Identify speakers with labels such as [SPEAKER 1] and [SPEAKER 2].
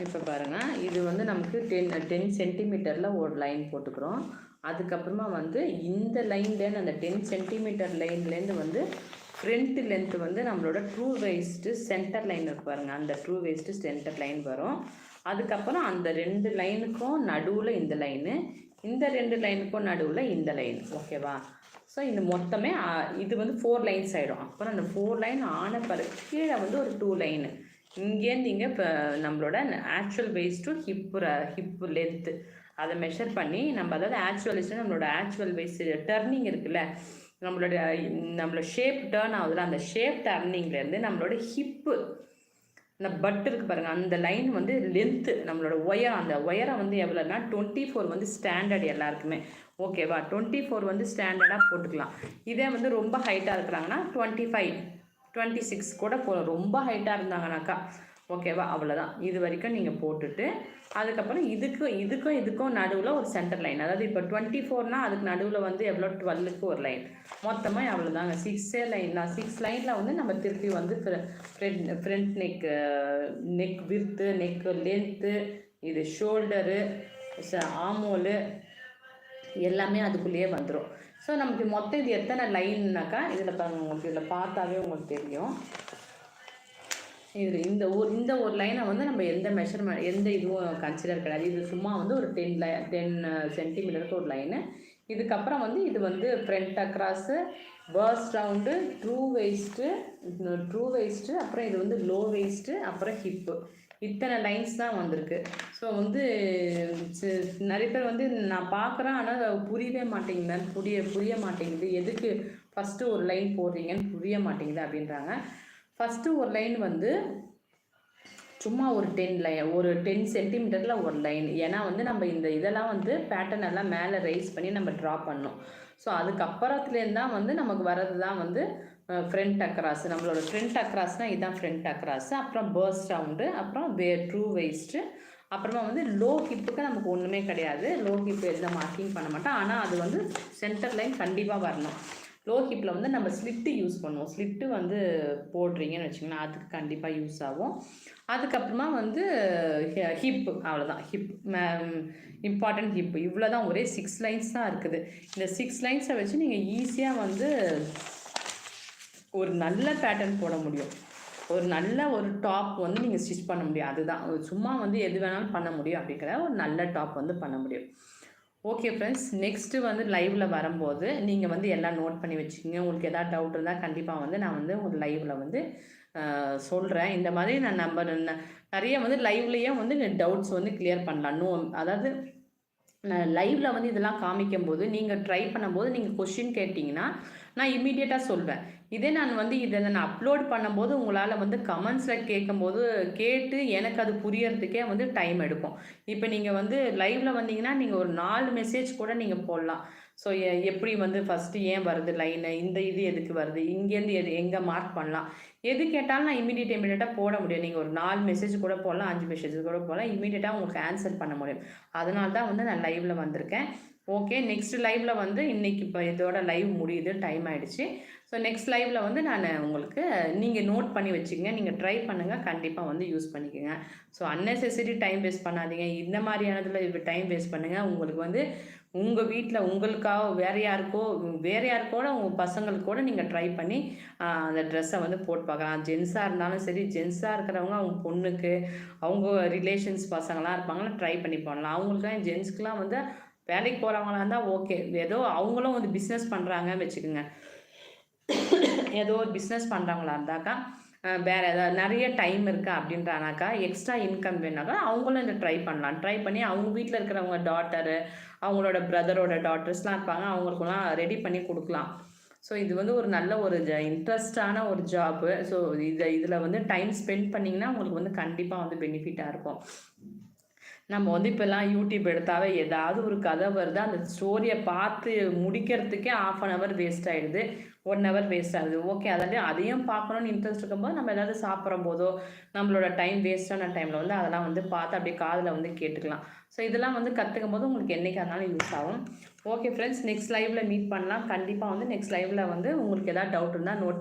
[SPEAKER 1] இப்போ பாருங்கள், இது வந்து நமக்கு 10 சென்டிமீட்டரில் ஒரு லைன் போட்டுக்கிறோம். அதுக்கப்புறமா வந்து இந்த லைன்லேருந்து அந்த 10 சென்டிமீட்டர் லைன்லேருந்து வந்து ஃப்ரண்ட் லென்த்து வந்து நம்மளோட ட்ரூ வேஸ்ட்டு சென்டர் லைன் இருக்கு பாருங்கள், அந்த ட்ரூ வேஸ்ட்டு சென்டர் லைன் வரும். அதுக்கப்புறம் அந்த 2 லைனுக்கும் நடுவில் இந்த லைனு, இந்த 2 லைனுக்கும் நடுவில் இந்த லைன். ஓகேவா? ஸோ இது மொத்தமே இது வந்து 4 லைன்ஸ் ஆகிடும். அப்புறம் அந்த 4 லைன் ஆன பிறகு கீழே வந்து ஒரு 2 லைனு. இங்கேருந்து இங்கே இப்போ நம்மளோட actual waste to hip length அதை மெஷர் பண்ணி நம்ம, அதாவது ஆக்சுவல் வேஸ்ட்டு நம்மளோட ஆக்சுவல் வேஸ்ட் டர்னிங் இருக்குல்ல, நம்மளோட ஷேப் டேர்ன் ஆகுதுல, அந்த ஷேப் டர்னிங்லேருந்து நம்மளோட ஹிப்பு இந்த பட் இருக்குது பாருங்கள், அந்த லைன் வந்து லென்த்து நம்மளோட ஒயரம், அந்த ஒயரம் வந்து எவ்வளோனா 24 வந்து ஸ்டாண்டர்ட் எல்லாருக்குமே. ஓகேவா? 24 வந்து ஸ்டாண்டர்டாக போட்டுக்கலாம். இதே வந்து ரொம்ப ஹைட்டாக இருக்கிறாங்கன்னா 25 26 கூட போகலாம். ரொம்ப ஹைட்டாக இருந்தாங்கனாக்கா. ஓகேவா? அவ்வளோதான். இது வரைக்கும் நீங்கள் போட்டுட்டு அதுக்கப்புறம் இதுக்கும் நடுவில் ஒரு சென்டர் லைன், அதாவது இப்போ 24னா அதுக்கு நடுவில் வந்து எவ்வளோ 12க்கு ஒரு லைன், மொத்தமாக அவ்வளோதாங்க. 6 லைன் தான். 6 லைனில் வந்து நம்ம திருப்பி வந்து ஃப்ரண்ட் நெக் விர்த்து, நெக் லென்த்து, இது ஷோல்டரு, ஆமோலு எல்லாமே அதுக்குள்ளேயே வந்துடும். ஸோ நமக்கு மொத்தம் இது எத்தனை லைன்னாக்கா, இதில் பாருங்கள், உங்களுக்கு இதில் பார்த்தாவே உங்களுக்கு தெரியும். இந்த ஒரு லைனை வந்து நம்ம எந்த மெஷர்மெண்ட் எந்த இதுவும் கன்சிடர் கிடையாது. இது சும்மா வந்து ஒரு 10 சென்டிமீட்டருக்கு ஒரு லைனு. இதுக்கப்புறம் வந்து இது வந்து front across, first round, true waist, அப்புறம் இது வந்து லோ வேஸ்ட்டு, அப்புறம் ஹிப்பு. இத்தனை லைன்ஸ் தான் வந்திருக்கு. ஸோ வந்து நிறைய பேர் வந்து நான் பார்க்குறேன், ஆனால் புரிய மாட்டேங்குது, எதுக்கு ஃபஸ்ட்டு ஒரு லைன் போடுறீங்கன்னு புரிய மாட்டேங்குது அப்படின்றாங்க. ஃபஸ்ட்டு ஒரு லைன் வந்து சும்மா ஒரு 10 சென்டிமீட்டரில் ஒரு லைன். ஏன்னா வந்து நம்ம இந்த இதெல்லாம் வந்து பேட்டர்ன் எல்லாம் மேலே ரைஸ் பண்ணி நம்ம ட்ரா பண்ணோம். ஸோ அதுக்கப்புறத்துலேருந்து தான் வந்து நமக்கு வர்றது தான் வந்து ஃப்ரண்ட் அக்ராஸ். நம்மளோட ஃப்ரண்ட் அக்ராஸ்னால் இதுதான் ஃப்ரண்ட் அக்ராஸு. அப்புறம் பர்ஸ்ட் ரவுண்டு, அப்புறம் ட்ரூ வேஸ்ட்டு, அப்புறமா வந்து லோ ஹிப்புக்கு நமக்கு ஒன்றுமே கிடையாது. லோ ஹிப்பு எந்த மார்க்கிங் பண்ண மாட்டோம். ஆனால் அது வந்து சென்டர் லைன் கண்டிப்பாக வரணும். லோ ஹிப்பில் வந்து நம்ம ஸ்லிட்டு யூஸ் பண்ணுவோம். ஸ்லிட்டு வந்து போடுறீங்கன்னு வச்சிங்கன்னா அதுக்கு கண்டிப்பாக யூஸ் ஆகும். அதுக்கப்புறமா வந்து ஹிப்பு, அவ்வளோதான். இம்பார்ட்டன்ட் ஹிப்பு இவ்வளோ தான். ஒரே 6 லைன்ஸ் தான் இருக்குது. இந்த 6 லைன்ஸை வச்சு நீங்கள் ஈஸியாக வந்து ஒரு நல்ல பேட்டர்ன் போட முடியும். ஒரு நல்ல ஒரு டாப் வந்து நீங்கள் ஸ்டிச் பண்ண முடியும். அதுதான், சும்மா வந்து எது வேணாலும் பண்ண முடியும் அப்படிங்கிற ஒரு நல்ல டாப் வந்து பண்ண முடியும். ஓகே ஃப்ரெண்ட்ஸ், நெக்ஸ்ட்டு வந்து லைவில் வரும்போது நீங்கள் வந்து எல்லாம் நோட் பண்ணி வச்சுக்கோங்க. உங்களுக்கு எதாவது டவுட் இருந்தால் கண்டிப்பாக வந்து நான் வந்து ஒரு லைவில் வந்து சொல்கிறேன். இந்த மாதிரி நான் நிறைய வந்து லைவ்லேயே வந்து டவுட்ஸ் வந்து கிளியர் பண்ணலாம். அதாவது லைவில் வந்து இதெல்லாம் காமிக்கும்போது நீங்கள் ட்ரை பண்ணும்போது நீங்கள் கொஷின் கேட்டிங்கன்னா நான் இம்மீடியட்டாக சொல்வேன். இதே நான் வந்து இதை நான் அப்லோட் பண்ணும்போது உங்களால் வந்து கமெண்ட்ஸில் கேட்டு எனக்கு அது புரியறதுக்கே வந்து டைம் எடுக்கும். இப்போ நீங்கள் வந்து லைவில் வந்தீங்கன்னா நீங்கள் ஒரு 4 மெசேஜ் கூட நீங்கள் போடலாம். ஸோ எப்படி வந்து ஃபஸ்ட்டு ஏன் வருது லைனு, இந்த இது எதுக்கு வருது, இங்கேருந்து எங்கே மார்க் பண்ணலாம், எது கேட்டாலும் நான் இமீடியட்டாக போட முடியும். நீங்கள் ஒரு 4 மெசேஜ் கூட போடலாம், 5 மெசேஜ் கூட போடலாம், இமீடியட்டாக உங்களுக்கு ஆன்சர் பண்ண முடியும். அதனால தான் வந்து நான் லைவில் வந்திருக்கேன். ஓகே, நெக்ஸ்ட் லைவில் வந்து இன்றைக்கி இப்போ இதோட லைவ் முடியுது, டைம் ஆகிடுச்சு. ஸோ நெக்ஸ்ட் லைவில் வந்து நான் உங்களுக்கு நீங்கள் நோட் பண்ணி வச்சுக்கோங்க, நீங்கள் ட்ரை பண்ணுங்கள், கண்டிப்பாக வந்து யூஸ் பண்ணிக்கோங்க. ஸோ அன்னெசரி டைம் வேஸ்ட் பண்ணாதீங்க. இந்த மாதிரியானதில் இப்போ டைம் வேஸ்ட் பண்ணுங்கள். உங்களுக்கு வந்து உங்கள் வீட்டில் உங்களுக்காக வேறு யாருக்கோட உங்கள் பசங்களுக்கு கூட நீங்கள் ட்ரை பண்ணி அந்த ட்ரெஸ்ஸை வந்து போட்டு பார்க்கலாம். ஜென்ஸாக இருந்தாலும் சரி, ஜென்ஸாக இருக்கிறவங்க அவங்க பொண்ணுக்கு, அவங்க ரிலேஷன்ஸ் பசங்களாம் இருப்பாங்களா, ட்ரை பண்ணி போடலாம். அவங்களுக்குலாம் ஜென்ஸ்க்கெலாம் வந்து வேலைக்கு போகிறவங்களா இருந்தால் ஓகே, ஏதோ அவங்களும் வந்து பிஸ்னஸ் பண்ணுறாங்கன்னு வச்சுக்கோங்க. ஏதோ ஒரு பிஸ்னஸ் பண்ணுறவங்களா இருந்தாக்கா, வேறு ஏதாவது நிறைய டைம் இருக்கா அப்படின்றானாக்கா, எக்ஸ்ட்ரா இன்கம் வேணாக்கா அவங்களும் இந்த ட்ரை பண்ணலாம். ட்ரை பண்ணி அவங்க வீட்டில் இருக்கிறவங்க டாட்டரு, அவங்களோட பிரதரோட டாட்டர்ஸ்லாம் இருப்பாங்க, அவங்களுக்குலாம் ரெடி பண்ணி கொடுக்கலாம். ஸோ இது வந்து ஒரு நல்ல ஒரு இன்ட்ரெஸ்டான ஒரு ஜாப்பு. ஸோ இதில் வந்து டைம் ஸ்பெண்ட் பண்ணிங்கன்னா உங்களுக்கு வந்து கண்டிப்பாக வந்து பெனிஃபிட்டாக இருக்கும். நம்ம வந்து இப்போல்லாம் யூடியூப் எடுத்தாவே ஏதாவது ஒரு கதை வருது, அந்த ஸ்டோரியை பார்த்து முடிக்கிறதுக்கே 1/2 ஹவர் வேஸ்ட் ஆகிடுது, 1 ஹவர் வேஸ்ட் ஆகுது. ஓகே, அதையும் பார்க்கணுன்னு இன்ட்ரெஸ்ட் இருக்கும்போது நம்ம ஏதாவது சாப்பிட்ற போதோ நம்மளோட டைம் வேஸ்டான டைமில் வந்து அதெல்லாம் வந்து பார்த்து அப்படியே காதில் வந்து கேட்டுக்கலாம். ஸோ இதெல்லாம் வந்து கற்றுக்கும் போது உங்களுக்கு என்றைக்காக இருந்தாலும் யூஸ் ஆகும். ஓகே ஃப்ரெண்ட்ஸ், நெக்ஸ்ட் லைவில் மீட் பண்ணலாம். கண்டிப்பாக வந்து நெக்ஸ்ட் லைவில் வந்து உங்களுக்கு ஏதாவது டவுட் இருந்தால் நோட்